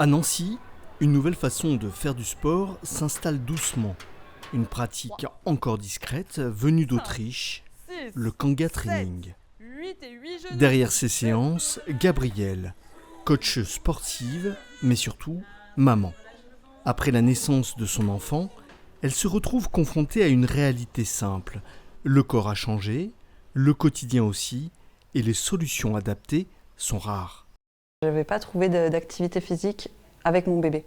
À Nancy, une nouvelle façon de faire du sport s'installe doucement. Une pratique encore discrète venue d'Autriche, le Kanga Training. Derrière ces séances, Gabrielle, coach sportive, mais surtout maman. Après la naissance de son enfant, elle se retrouve confrontée à une réalité simple. Le corps a changé, le quotidien aussi, et les solutions adaptées sont rares. Je n'avais pas trouvé d'activité physique avec mon bébé.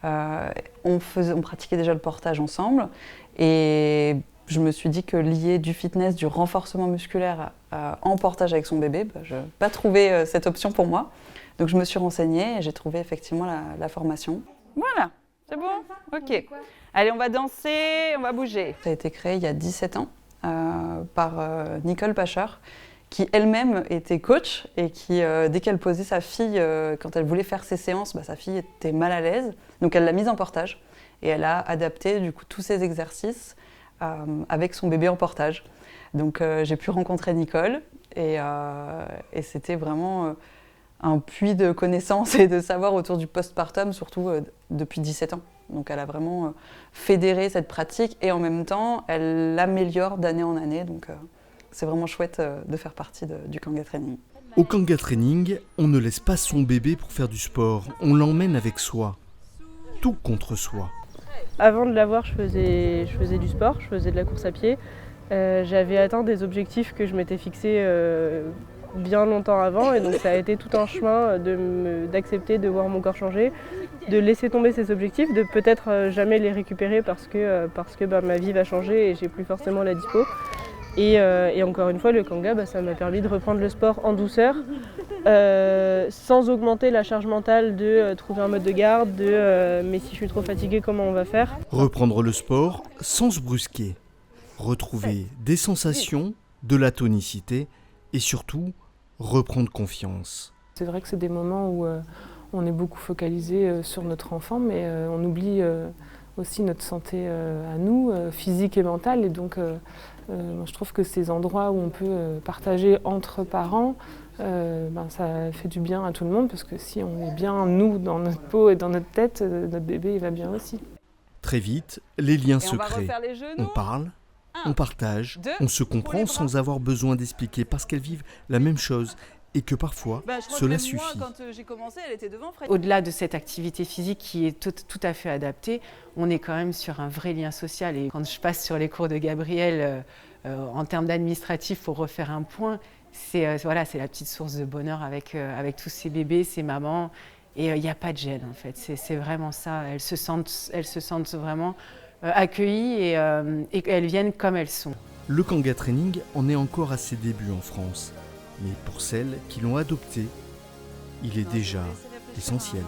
On pratiquait déjà le portage ensemble et je me suis dit que lier du fitness, du renforcement musculaire en portage avec son bébé, je n'ai pas trouvé cette option pour moi. Donc je me suis renseignée et j'ai trouvé effectivement la formation. Voilà, c'est bon? Ok. Allez, on va danser, on va bouger. Ça a été créé il y a 17 ans par Nicole Pacher, qui elle-même était coach et qui, dès qu'elle posait sa fille, quand elle voulait faire ses séances, sa fille était mal à l'aise. Donc elle l'a mise en portage et elle a adapté du coup, tous ses exercices avec son bébé en portage. Donc j'ai pu rencontrer Nicole et c'était vraiment un puits de connaissances et de savoir autour du postpartum, surtout depuis 17 ans. Donc elle a vraiment fédéré cette pratique et en même temps, elle l'améliore d'année en année. Donc, c'est vraiment chouette de faire partie du Kanga Training. Au Kanga Training, on ne laisse pas son bébé pour faire du sport, on l'emmène avec soi. Tout contre soi. Avant de l'avoir, je faisais du sport, je faisais de la course à pied. J'avais atteint des objectifs que je m'étais fixés bien longtemps avant et donc ça a été tout un chemin d'accepter de voir mon corps changer, de laisser tomber ces objectifs, de peut-être jamais les récupérer parce que ma vie va changer et j'ai plus forcément la dispo. Et encore une fois, le Kanga, ça m'a permis de reprendre le sport en douceur, sans augmenter la charge mentale de trouver un mode de garde, mais si je suis trop fatiguée, comment on va faire? Reprendre le sport sans se brusquer, retrouver des sensations, de la tonicité et surtout reprendre confiance. C'est vrai que c'est des moments où on est beaucoup focalisé sur notre enfant, mais on oublie aussi notre santé à nous, physique et mentale. Et donc, je trouve que ces endroits où on peut partager entre parents, ça fait du bien à tout le monde, parce que si on est bien, nous, dans notre peau et dans notre tête, notre bébé il va bien aussi. Très vite, les liens se créent. On parle, on partage, on se comprend sans avoir besoin d'expliquer, parce qu'elles vivent la même chose. Et que parfois, cela suffit. Au-delà de cette activité physique qui est tout à fait adaptée, on est quand même sur un vrai lien social. Et quand je passe sur les cours de Gabrielle, en termes d'administratif, pour refaire un point, c'est la petite source de bonheur avec tous ces bébés, ces mamans. Et il n'y a pas de gêne, en fait. C'est vraiment ça. Elles se sentent vraiment accueillies et elles viennent comme elles sont. Le Kanga Training en est encore à ses débuts en France. Mais pour celles qui l'ont adopté, il est déjà essentiel.